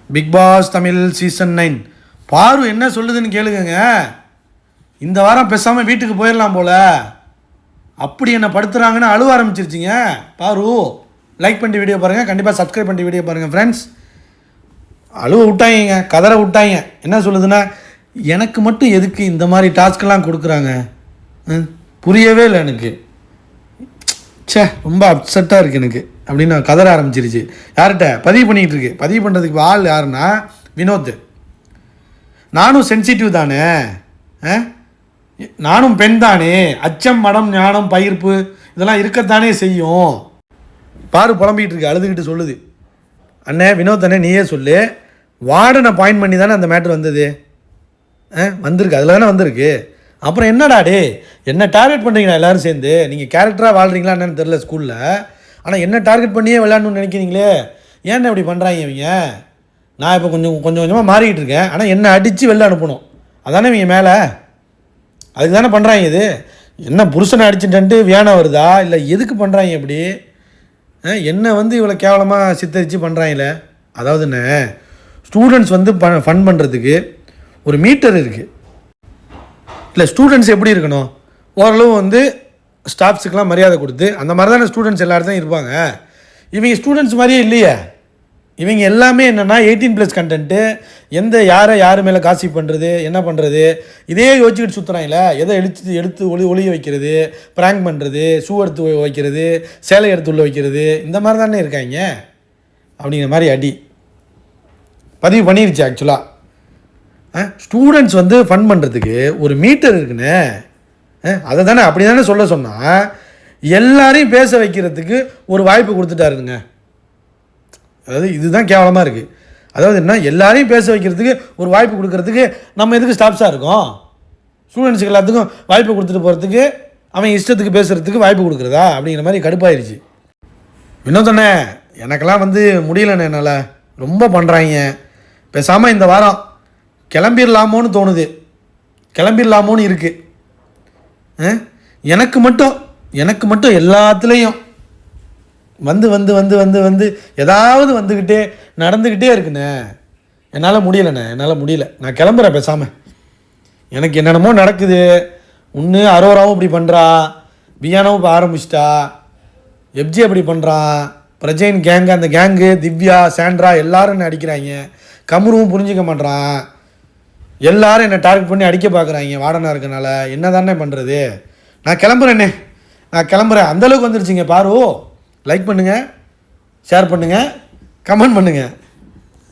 Big pass Tamil season 9 பாரு என்ன சொல்லுதுன்னு கேளுங்க. இந்த வாரம் பேசாமல் வீட்டுக்கு போயிடலாம் போல, அப்படி என்ன படுத்துறாங்கன்னு அழுவ ஆரம்பிச்சிருச்சிங்க. பாரு லைக் பண்ணிட்டு வீடியோ பாருங்கள், கண்டிப்பாக சப்ஸ்கிரைப் பண்ணிட்டு வீடியோ பாருங்கள் ஃப்ரெண்ட்ஸ். அழுவ விட்டாங்க, கதற விட்டாங்க. என்ன சொல்லுதுன்னா, எனக்கு மட்டும் எதுக்கு இந்த மாதிரி டாஸ்க்கெல்லாம் கொடுக்குறாங்க, புரியவே இல்லை எனக்கு, ரொம்ப அப்செட்டாக இருக்குது எனக்கு அப்படின்னு கதற ஆரம்பிச்சிருச்சு. யார்கிட்ட பதிவு பண்ணிகிட்டு இருக்கு. பதிவு பண்ணுறதுக்கு ஆள் யாருன்னா வினோத். நானும் சென்சிட்டிவ் தானே, நானும் பெண் தானே, அச்சம் மடம் ஞானம் பயிர்ப்பு இதெல்லாம் இருக்கத்தானே செய்யும். பாரு புலம்பிகிட்டு இருக்கு, அழுதுகிட்டு சொல்லுது. அண்ணே வினோத் அண்ணே நீயே சொல்லு, வார்டனை பாயிண்ட் பண்ணி தானே அந்த மேட்ரு வந்தது, வந்திருக்கு, அதில் தானே வந்திருக்கு. அப்புறம் என்னடா டே, என்ன டார்கெட் பண்ணுறீங்களா எல்லோரும் சேர்ந்து? நீங்கள் கேரக்டராக வாழ்கிறீங்களா என்னன்னு தெரில ஸ்கூலில், ஆனால் என்ன டார்கெட் பண்ணியே விளையாடணும்னு நினைக்கிறீங்களே, ஏன்னு இப்படி பண்ணுறாங்க இவங்க? நான் இப்போ கொஞ்சம் கொஞ்சமாக மாறிக்கிட்டு இருக்கேன், ஆனால் என்னை அடித்து வெளில அனுப்பணும், அதானே இவங்க மேலே, அதுக்கு தானே பண்ணுறாங்க. இது என்ன புருஷனை அடிச்சுட்டு வியானம் வருதா, இல்லை எதுக்கு பண்ணுறாங்க இப்படி? என்னை இவ்வளோ கேவலமாக சித்தரித்து பண்ணுறாங்களே. அதாவதுண்ணே, ஸ்டூடெண்ட்ஸ் ஃபன் பண்ணுறதுக்கு ஒரு மீட்டர் இருக்குது. இல்லை ஸ்டூடெண்ட்ஸ் எப்படி இருக்கணும், ஓரளவு ஸ்டாஃப்ஸுக்கெலாம் மரியாதை கொடுத்து அந்த மாதிரி தானே ஸ்டூடெண்ட்ஸ் எல்லா இடத்துலையும் இருப்பாங்க. இவங்க ஸ்டூடெண்ட்ஸ் மாதிரியே இல்லையே. இவங்க எல்லாமே என்னென்னா 18+ கண்டென்ட்டு, யார் மேலே காசிப் பண்ணுறது, என்ன பண்ணுறது, இதே யோசிச்சுக்கிட்டு சுற்றுறாங்களே. எதை எடுத்து ஒளிய வைக்கிறது, ப்ராங்க் பண்ணுறது, ஷூ எடுத்து வைக்கிறது, சேலை எடுத்து உள்ள வைக்கிறது, இந்த மாதிரி தானே இருக்காங்க. அப்படிங்கிற மாதிரி அடி பதிவு பண்ணிருச்சு. ஆக்சுவலாக ஸ்டூடெண்ட்ஸ் ஃபன் பண்ணுறதுக்கு ஒரு மீட்டர் இருக்குன்னு, அதை தானே அப்படி தானே சொல்ல சொன்னால், எல்லாரையும் பேச வைக்கிறதுக்கு ஒரு வாய்ப்பு கொடுத்துட்டாருங்க. அதாவது இதுதான் கேவலமாக இருக்குது. அதாவது என்ன, எல்லாரையும் பேச வைக்கிறதுக்கு ஒரு வாய்ப்பு கொடுக்கறதுக்கு நம்ம எதுக்கு ஸ்டாஃப்ஸாக இருக்கோம்? ஸ்டூடெண்ட்ஸுக்கு எல்லாத்துக்கும் வாய்ப்பு கொடுத்துட்டு போகிறதுக்கு, அவன் இஷ்டத்துக்கு பேசுகிறதுக்கு வாய்ப்பு கொடுக்குறதா அப்படிங்கிற மாதிரி கடுப்பாயிருச்சு. வினோதண்ணே எனக்கெல்லாம் முடியலண்ணே, என்னால் ரொம்ப பண்ணுறாங்க. பேசாமல் இந்த வாரம் கிளம்பிடலாமோன்னு தோணுது, கிளம்பிடலாமோன்னு இருக்குது. எனக்கு மட்டும் எல்லாத்துலேயும் ஏதாவது நடந்துக்கிட்டே இருக்குண்ணே. என்னால் முடியல. நான் கிளம்புறேன் பேசாமல். எனக்கு என்னென்னமோ நடக்குது. ஒன்று அரோராவும் இப்படி பண்ணுறா, வியானாவும் இப்போ ஆரம்பிச்சிட்டா, எப்ஜி அப்படி பண்ணுறான், பிரஜைன் கேங்கு, அந்த கேங்கு, திவ்யா சாண்ட்ரா எல்லாரும் என்ன அடிக்கிறாங்க. கமருவும் புரிஞ்சிக்க மாட்றான். எல்லாரும் என்னை டார்கெட் பண்ணி அடிக்க பார்க்குறாங்க வார்டனாக இருக்கனால. என்ன தானே பண்ணுறது? நான் கிளம்புறேண்ணே, நான் கிளம்புறேன். அந்தளவுக்கு வந்துருச்சுங்க. பாரு லைக் பண்ணுங்கள், ஷேர் பண்ணுங்கள், கமெண்ட் பண்ணுங்கள்.